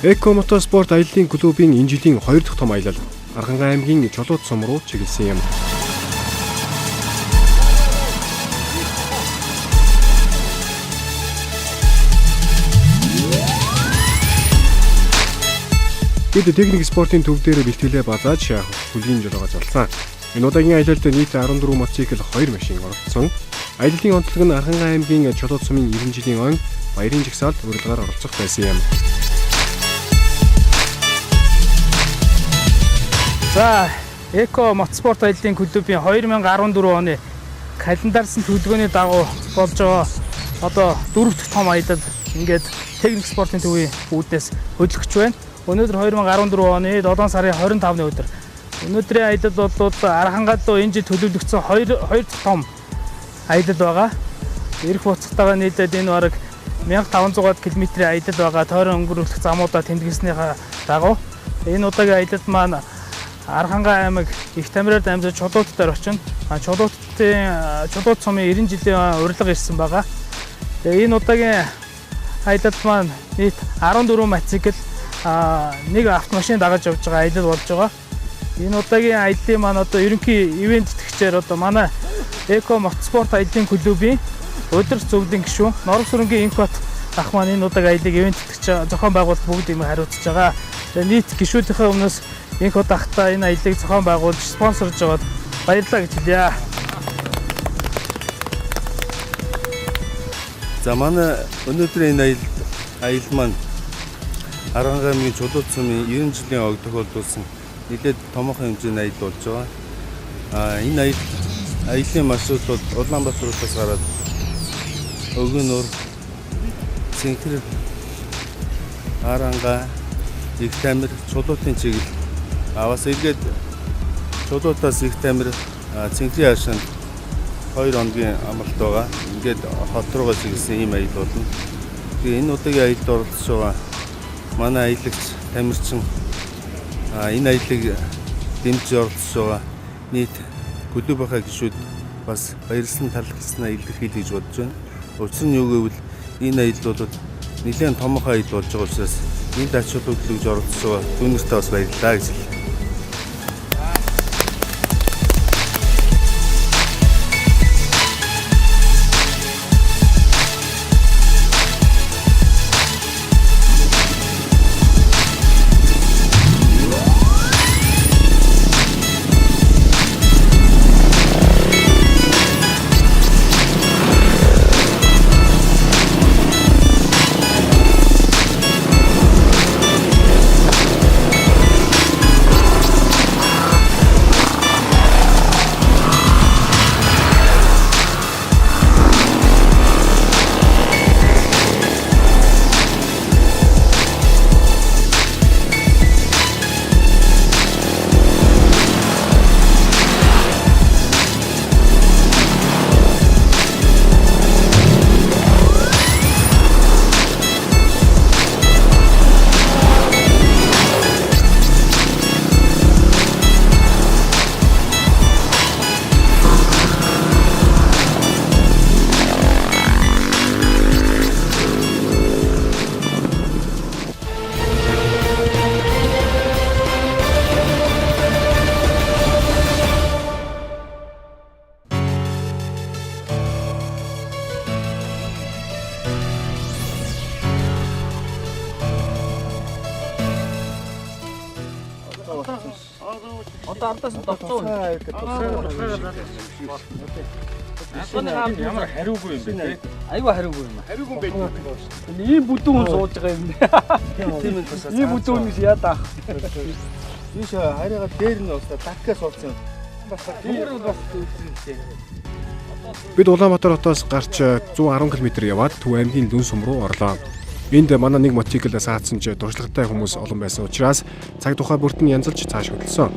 Эко мотоспорт аяллын клубын энэ жилийн 2 дахь том аялал Архангай аймгийн Чулууд сум руу чиглэсэн юм. Бид техник спортын төв дээр бэлтгэлээ базааж хүлгийн жолоогоо зарласан. Энэ удаагийн аялалд нийт 14 мотоцикл 2 машин оролцсон. Аяллын онцлог нь Архангай аймгийн Чулууд сумын 90 жилийн он баярын жагсаалд урилгаар оролцох байсан юм. За, Эко мотоспорт аяллын клубын 2014 оны календарсан төлөвлөгөөний дагуу болж байгаа одоо 4 дахь том аялал ингээд техник спортын төвийн үүднээс хөтлөгч байна. Өнөөдөр 2014 оны 7 сарын 25-ны өдөр. Өнөөдрийн аялал бол Архангай руу энэ жил төлөвлөгдсөн 2 дахь том аялал байгаа. Ирэх буцалтайгаа нийлээд энэ бараг 1500 км-ийн аялал байгаа. Тойрон өнгөрүүлэх замуудаа тэмдэглэснийхаа дагуу энэ удаагийн аялал маань Архангай аймаг Их Тамираар дамжиж Чулууд дээр очино. Чулууд сумын 90 жилийн урилга ирсэн байгаа. Тэгээ энэ удаагийн аялал маань нийт 14 мотоцикл, нэг автомашин дагаж явж байгаа аялал болж байгаа. Энэ удаагийн аяллаа маань одоо ерөнхий ивент тэтгэгчээр одоо манай Эко мотоспорт аяллын клубын өдөр зөвлөлийн гишүүн Норвсүрэнгийн Инкот ах маань энэ удаагийн аяллыг ивент тэтгэгч зохион байгуулалт бүгд юм хариуцж байгаа. Тэгээ нийт гишүүдийнхээ өмнөөс Инкот ахтай энэ аяллыг зохион байгуулж спонсорж аваад баярлалаа гэж хэлье. За манай өнөөдрийн энэ аялал маань Архангай аймгийн Чулууд сумын 90 жилийн ог тохиолдуулсан нэлээд томоохон хэмжээний аялал болж байгаа. Энэ аяллаа маршрут бол Улаанбаатараас гараад Өгнөр, Цэнхэр, Архангай, Их Тамир, Чулуутын чиглэл аваас эргээд Чулуутаас Их Тамир, Цэнхрийн хашаанд 2 хоногийн амралт байгаа. Ингээд хот руугаа чиглэсэн ийм аялал болно. Тэгээ энэ удаагийн аялалд оролцож байгаа манай аялагч Тамирчин энэ аяллыг дэмжиж оролцож байгаа нийт клубийнхаа гишүүд бас баярлсан талархласнаа илэрхийлье гэж бодож байна. Учир нь юу гэвэл энэ аялал бол нэлээд томоохон аялал болж байгаа учраас энд ач холбогдлыг оролцож байгаа түүнэртээ бас баярлалаа гэж хэлье. Одоо ардаас нь 700 ямар хариугүй юм бэ те? Айгүй хариугүй юм. Хариугүй юм байх. Ийм бүдүүн хүн сууж байгаа юм. Тийм энэ тусаа. Ийм бүдүүн хүн яадаах. Ийш хараагаа дээр нь уустаа таккаас суулсан. Тэр бол бас үүсрэхтэй. Бид Улаанбаатар хотоос гарч 110 км яваад Төв аймгийн Дүн сум руу орлоо. Энд манай нэг мотоцикл саацсан ч туршлагатай хүмүүс олон байсан учраас цаг тухай бүрт нь янзалж цааш хөдөлсөн.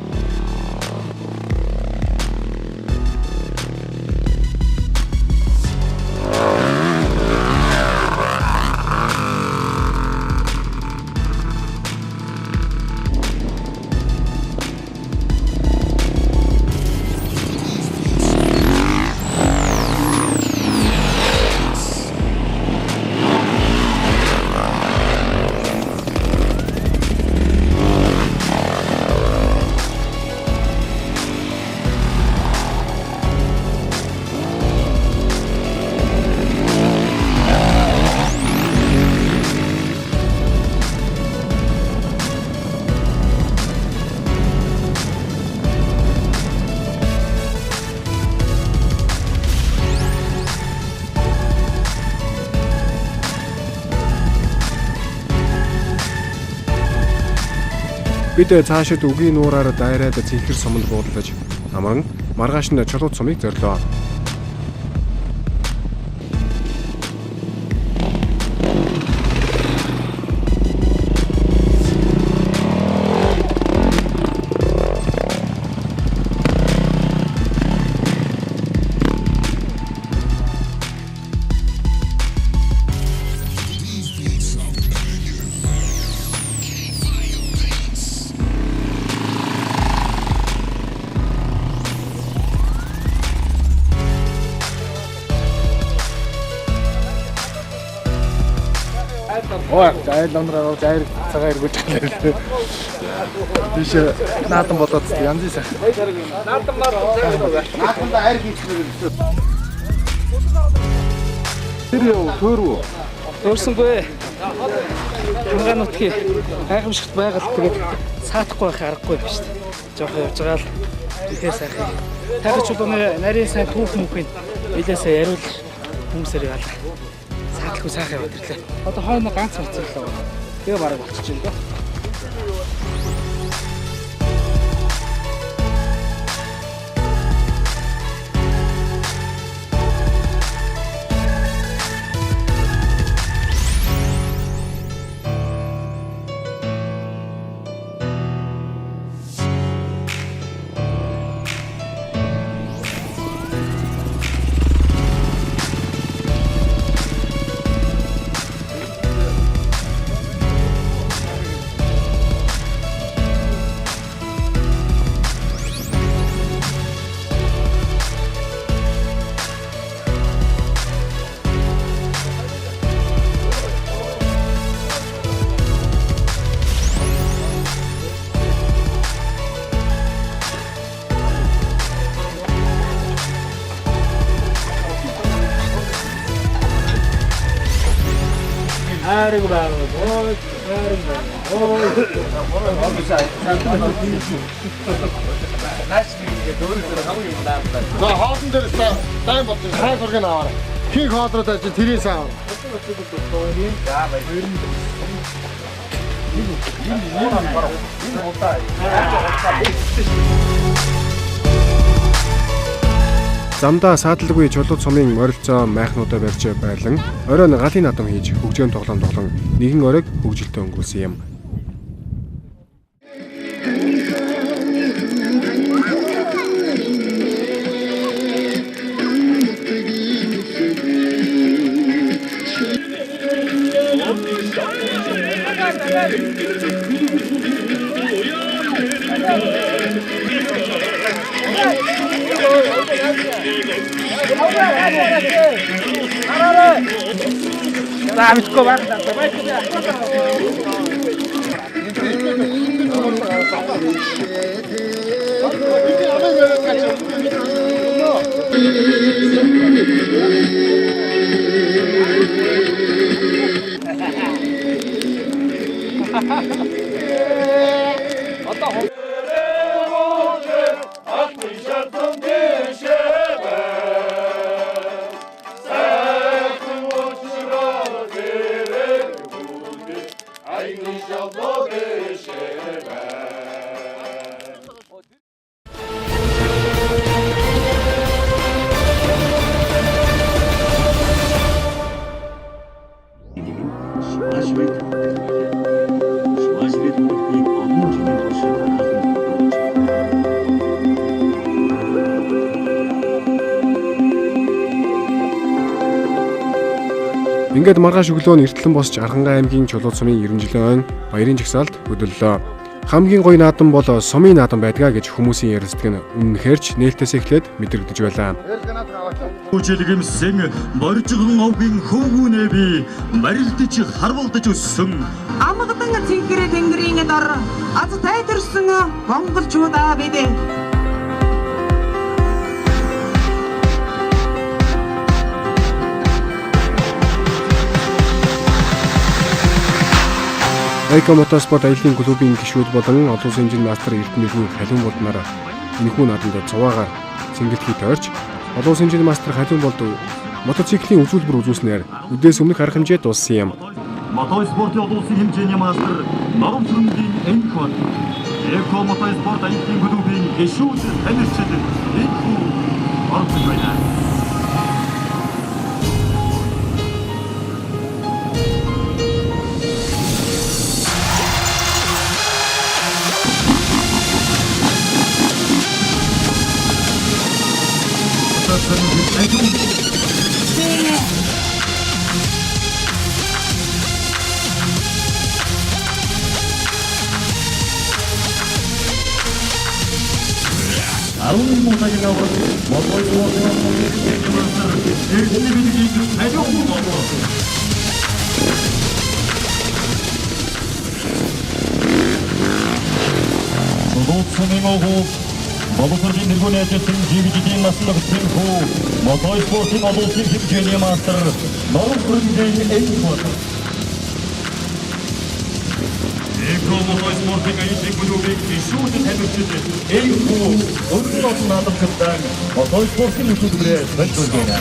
Бид цаашид үгийн нуураар дайраад цэнхэр суманд буудалж амран маргааш нь Чулууд сумыг зорлоо. Зайл онроо зайр цагаа эргүүлж хэлээ. Тийш наатан болоод янз ийсэн. Наатан айр хийчихлээ. Тэр юу төөрөө Өөрсөнгүй. Хангаа нутгийн гайхамшигт байгаль тэгээд саатахгүй байх аргагүй юм шүү дээ. Жохон явж байгаа л ихээ сайхан. Тагч чулууны нарийн сайн түүх мөнхийн билээсээ яриул хүмүүсээр яалаа. Саатлгүй сайхан яваад ирлээ. Одоо хойно ганц уцарлаа. Тэгээ бараг болчих чинь дөө. Харин байна. Ой, харин байна. Ой. Наашгүй дөөрөөр хамгийн юм даа. за хоолн дээр тайм болчих. Хай зургийг аваарай. Хин хоолроод ажи тэрийн саа. Замдаа сааталгүй Чулууд сумын морилцоо майхнуудаа барьж байлан оройн галын наадам хийж хөгжөөнд тоглоом нэгэн оройг хөгжилтөд өнгөрүүлсэн юм. За мэдгүй байна. Ингээд маргааш өглөө нь эртлэн босч Архангай аймгийн Чулууд сумын 90 жилийн баярын жагсаалд хөдлөлөө. Хамгийн гоё наадам бол сумын наадам байдгаа гэж хүмүүсийн ярилцдаг нь үнэнхэрч нээлтээс эхлээд мэдрэгдэж байлаа. Хүчилгэмсэн боржгон овгийн хөвгүүнээ би марилдаж харвалдаж өссөн. Амгадан цэнхэр тэнгэрийн дор аз тайдэрсэн монголчуудаа бидээ. Эко мотоспорт аяллаа клубын гишүүд болон олон улсын хэмжээний мастер эрдэмтний халиун болдноор энэхүү наадамд цуваагаар цэнгэлтгий тойрч олон улсын хэмжээний мастер халиун болд мотоциклийн үзүүлбэр үзүүлснээр үдээс өмнөх арга хэмжээ дууссан юм. Мотоспортын олон улсын хэмжээний мастер Норомчрынгийн Энхот Эко мотоспорт аяллаа клубын гишүүд танилцчид энэхүү оролцож байна. Боловсролын нэргүүний ажилтан GVG-ийн наслах тэмхүү мотоспортын олон улсын хэмжээний мастер Норон Бүрэнгийн Эйхот. Эко мотоспортын аяллаа клубын гишүүд танилцчид Эйхүү өндөр наадамтай мотоспортын хөтөлбөрөөр солилцож байна.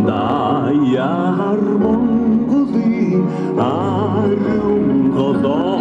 Dayar Mongolia, Arun Godon.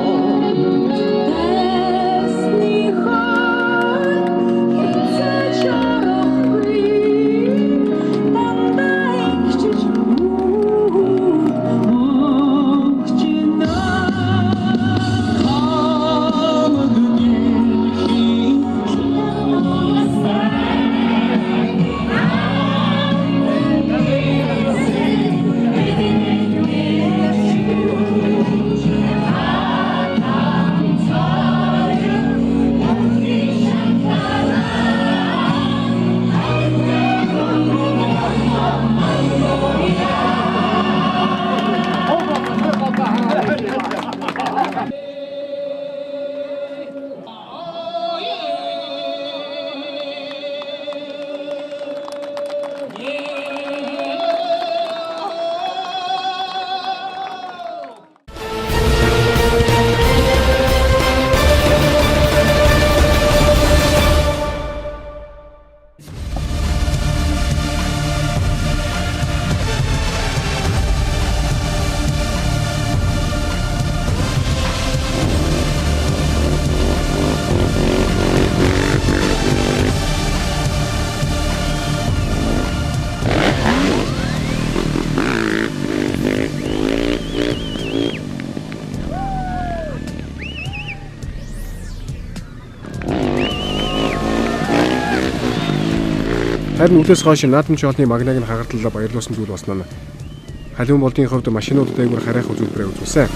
Харин үлээс хойш наадамч олны магнаг нь хагартлаа баярлуулсан зүйл болсон нь халуун болдын хувьд машинууд дээгүүр харайх үзүүлбэрээ үзүүлсэн.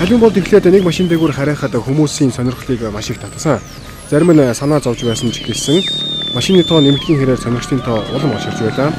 Халуун болд эхлээд нэг машин дээгүүр харайхад хүмүүсийн сонирхлыг маш их татсан. Зарим нь санаа зовж байсан ч гэсэн машины тоо нэмэгдхийн хэрээр сонирхчдын тоо улам олширч байлаа.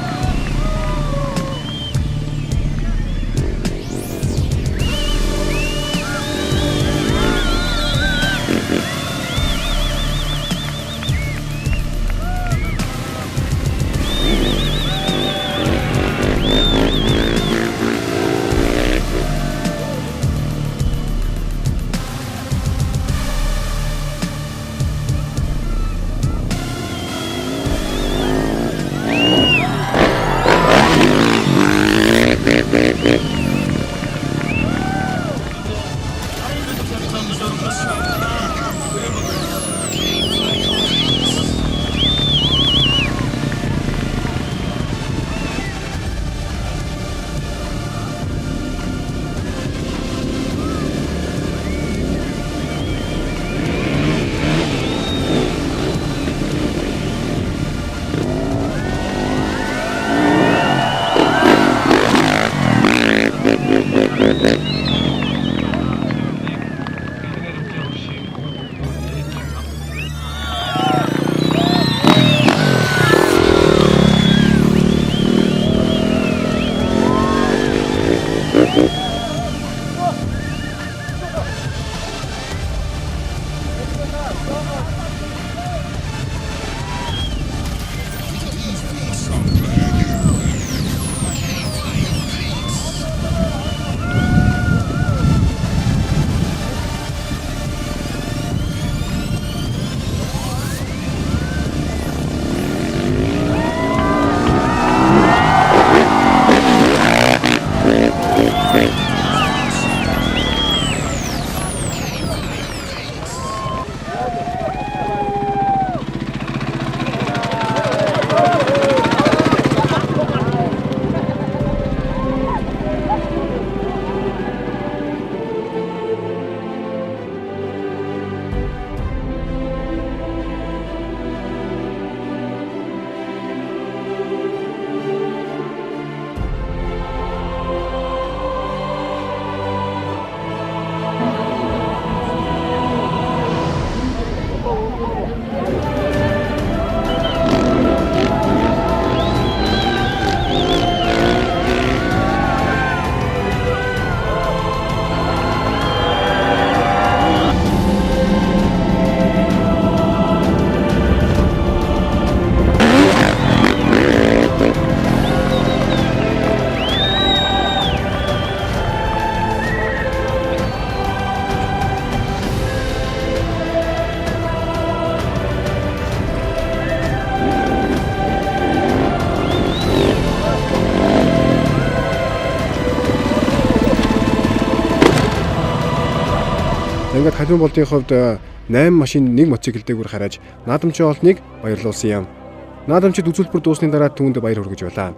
Ингээд халуун болтын хувьд 8 машин нэг мотоцикл дээгүүр хараад наадамчин олныг баярлуулсан юм. Наадамчид үзүүлбэр дуусны дараа түүнд баяр хүргэж байлаа.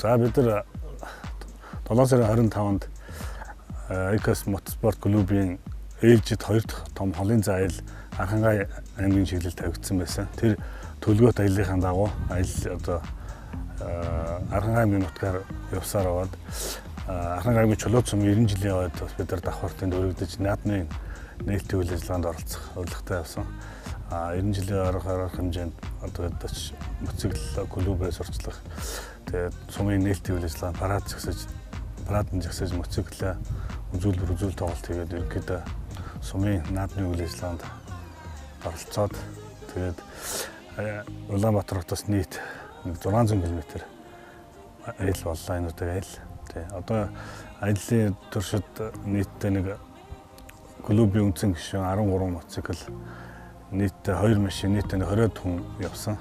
За бид нар 7 сарын 25-нд Экос мотоспорт клубын ээлжид 2 дахь том холын заяал Архангай аймгийн чиглэлд тавигдсан байсан. Тэр төлөвлөгөөт аяллахын дагуу аялал одоо Архангай аймгийн нутгаар явсаар аваад Архангай аймгийн чулуу цумын 90 жилийн ойд бид нар давхартын дөрөгдөж наадмын нээлтийн үйл ажиллагаанд оролцох урилгатай явсан. 90 жилийн арга хэмжээнд одоо мотоцикл клубээ сурчлах тэгээд сумын нээлтийн үйл ажиллагаанд парадын зогсож мотоциклээ үзүүл тоглолт хийгээд ерөнхийдөө сумын наадмын үйл ажиллагаанд оролцоод тэгээд Улаанбаатар хотоос нийт 600 км аялал боллоо энэ удаа аялал. Тэгээд одоо аяллаа туршид нийтдээ нэг клубын үндсэн гишүүн 13 мотоцикл нийтдээ 2 машин нийтдээ 20 хүн явсан.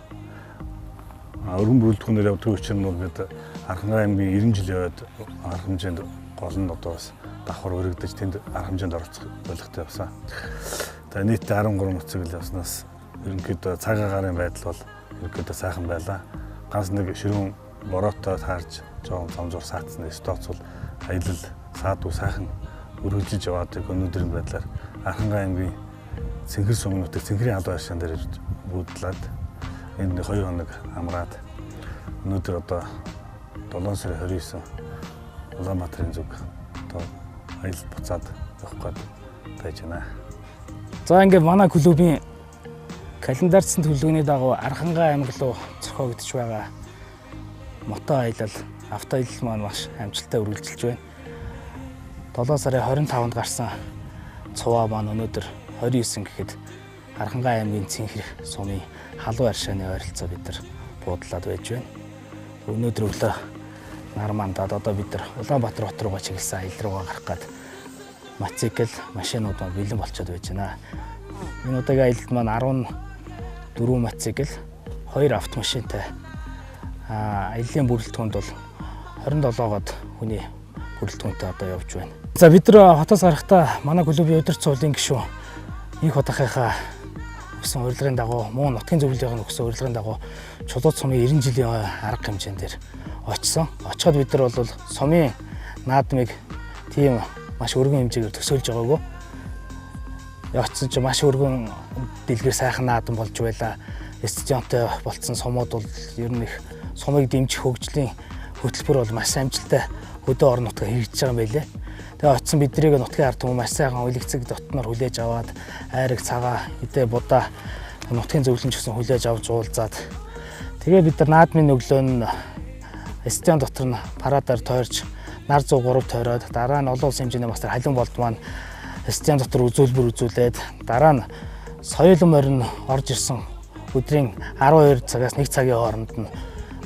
Өргөн бүрэлдэхүүнээр явдаг учраас нь бол бид Архангай аймгийн 90 жилийн ойд арга хэмжээнд гол нь одоо бас давхар өргөдөж тэнд арга хэмжээнд оролцох болгохтой явсан. Тэгээд нийтдээ 13 мотоцикл явснаас ерөнхийдөө цаг агаарын байдал бол ерөнхийдөө сайхан байлаа. Ганц нэг ширүүн бороотой таарж жоон замжуур саацсан стокц бол аялал саадгүй сайхан өргөжлөж яваад өнөөдрийн байдлаар Архангай аймгийн Цэнгэр сумнуудыг Цэнхрийн албан хашаан дээр буудлаад энэ 2 хоног амраад өнөөдөр одоо 7 сарын 29 Улаанбаатарын зүг одоо аялал буцаад явах гээд байж байна. За ингээд манай клубын календарьсан төлөвлөгөөний дагуу Архангай аймаг руу зохиогдож байгаа мото аялал, авто аялал маань маш амжилттай үргэлжилж байна. 7 сарын 25-нд гарсан цуваа маань өнөөдөр 29 гэхэд Архангай аймгийн Цэнхэр сумын халуун аршааны ойролцоо бид нар буудлаад байж байна. Өнөөдөр өглөө нар мандаад одоо бид нар Улаанбаатар хот руугаа чиглэсэн аялал руугаа гарах гээд мотоцикл, машинууд маань бэлэн болчиход байж байна. Энэ удаагийн аялалд маань 14 мотоцикл, 2 автомашинтай аяллаа бүрэлдэхүүнд бол 27-оод хүний бүрэлдэхүүнтэй одоо явж байна. За бид нар хотоос гарахдаа манай клубын удирдах цуулын гишүүн их хотынхаа өгсөн урилгын дагуу муу нутгийн зөвлөлийн өгсөн урилгын дагуу чулуу сумын 90 жилийн арга хэмжээнд дээр очсон. Очиход бид нар бол сумын наадмыг тийм маш өргөн хэмжээгээр төсөөлж байгаагүй. Очсон ч маш өргөн дэлгэр сайхан наадам болж байлаа. Стадионтой болцсон сумууд бол ер нь их сумыг дэмжих хөгжлийн хөтөлбөр бол маш амжилттай хөдөө орон нутгаар хэрэгжиж байгаа юм байлээ. Тэгээ очсон биднийг нутгийн ард түмэн маш сайхан үлэгцэг дотноор хүлээж аваад айраг цагаа эдээ будаа нутгийн зөвлөмж гэсэн хүлээж авч уулзаад тэгээ бид нар наадмын өглөө нь стадион дотор нь парадаар тойрч нар 103 тойроод дараа нь олон улсын хэмжээний мастер халуун болд маань стадион дотор үзүүлбэр үзүүлээд дараа нь соёлын морин орж ирсэн өдрийн 12 цагаас 1 цагийн хооронд нь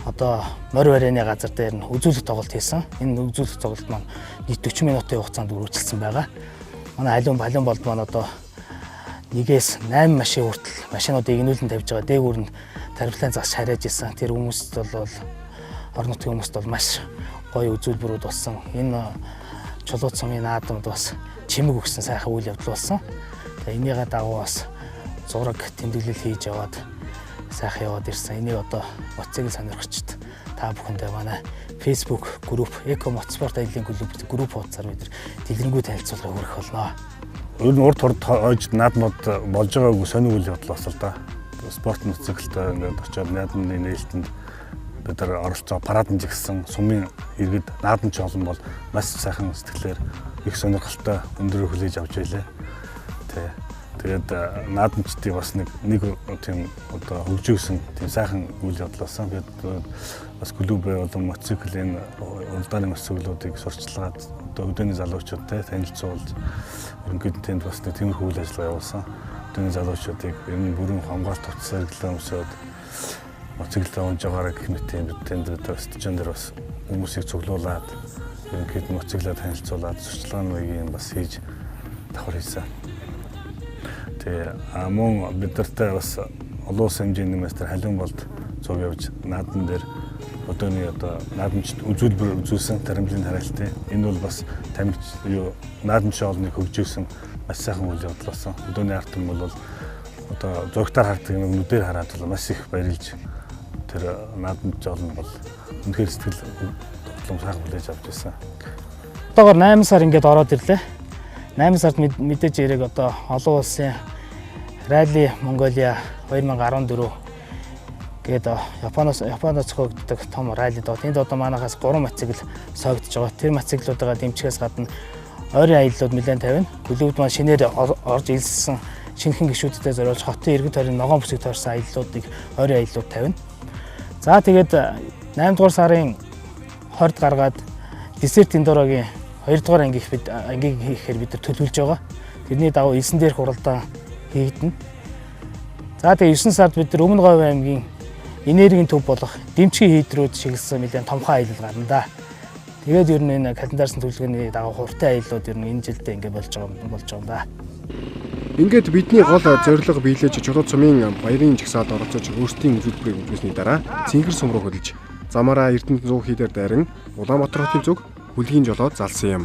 одоо морь барианы газар дээр нь үзүүлэлт тоглолт хийсэн. Энэ үзүүлэлт тоглолт маань нийт 40 минутын хугацаанд үргэлжилсэн байгаа. Манай халуун болд маань одоо 1-8 машин хүртэл машинуудыг инүүлэн тавьж байгаа. Дээгүүр нь тарифлын загас шарьяаж исэн. Тэр хүмүүст бол орон нутгийн хүмүүст бол маш гоё үзүүлбэрүүд болсон. Энэ чулуу цомын наадамд бас чимэг өгсөн сайхан үйл явдал болсон. Тэгээ энийгээ дагуу бас зураг тэмдэглэл хийж яваад сайхан яваад ирсэн. Энийг одоо мотоцикл сонирхогчд та бүхэндээ манай Facebook групп Эко мотоспорт аяллаа клуб групп хуудасаар бид дэлгэрэнгүй танилцуулга хүргэх болно. Өөр нь урд хойж наадмууд болж байгаагүй сонир үйл явдал бас л да. Спорт мотоциклтай ингээд очиод наадмын нээлтэнд бид нар оролцоо парадын жигсэн сумын иргэд наадамч олон бол маш сайхан сэтгэлээр их сонирхолтой өндөр хүлээж авч байлаа. Тэгээд наадамчдыг бас нэг тийм одоо хөгжүүлсэн тийм сайхан үйл явдал болсон. Тэгээд бас клубээ болон мотоциклийн улдааны мотоциклуудыг сурчлагаад одоо өдөөний залуучуудтай танилцуулж ерөнхийдөө тэнд бас нэг тиймэрхүү үйл ажиллагаа явуулсан. Өдөөний залуучуудыг ер нь бүрэн хамгаалалт төвчсээр өмсөд мотоциклтай унж байгаараа гэх мэт юм тэнд стадион дээр бас хүмүүсийг цуглуулад ерөнхийдөө мотоциклаа танилцуулаад сурчлагын маягийн бас хийж давхар хийсэн. Тэгээ мөн бид нартай бас олон улсын хэмжээний мастер халуун болд цуг явж наадам дээр өдөөний одоо наадамчд үзүүлбэр үзүүлсэн тарамжлын хараалтын энэ бол бас наадамч олныг хөгжүүлсэн маш сайхан үйл явдал болсон. Өдөөний арт юм бол одоо зургатаар хардаг юм нүдээр хараад бол маш их баярлж тэр наадамч олно бол үнэхээр сэтгэл хөдлөм сайхан хүлээж авч байсан. Одоогоор 8 сар ингээд ороод ирлээ. 8 сард мэдээж ирэх одоо олон улсын Ралли Монголиа 2014 гэдэг Японоос зохиогддог том ралли доо. Энд одоо манайхаас 3 мотоцикл соогдож байгаа. Тэр мотоциклуудаа дэмжихээс гадна ойрын аяллууд нэлээд тавина. Клубд маань шинээр орж илссэн шинэхэн гишүүдтэй зориулж хотын иргэн тойрны ногоон бүсэг тойрсон аяллуудыг ойрын аяллууд тавина. За тэгээд 8 дугаар сарын 20-д гаргаад десерт Эндорогийн 2 дугаар ангийг хийхээр бид нар төлөвлөж байгаа. Тэрний дагуу 9 дээрх уралдаан хийгдэнэ. За тэгээ 9 сард бид нар Өмнө Говь аймгийн энергийн төв болох Дэмчгийн хийдрүүд чиглэсэн нэлээд томхон аялал гарна да. Тэгээд ер нь энэ календарсан төлөвлөгөөний дагуу хурдан аяллууд ер нь энэ жилдээ ингэ болж байгаа юм да. Ингээд бидний гол зорилго биелэж чулуу цомын баярын жагсаалд оролцож өөрсдийн үзүүлбэрийг үзүүлсний дараа Цэнгэр сум руу хөдөлж замаараа Эрдэнэт 100 хилээр дайран Улаанбаатар хотын зүг Хүлгийн жолоод залсан юм.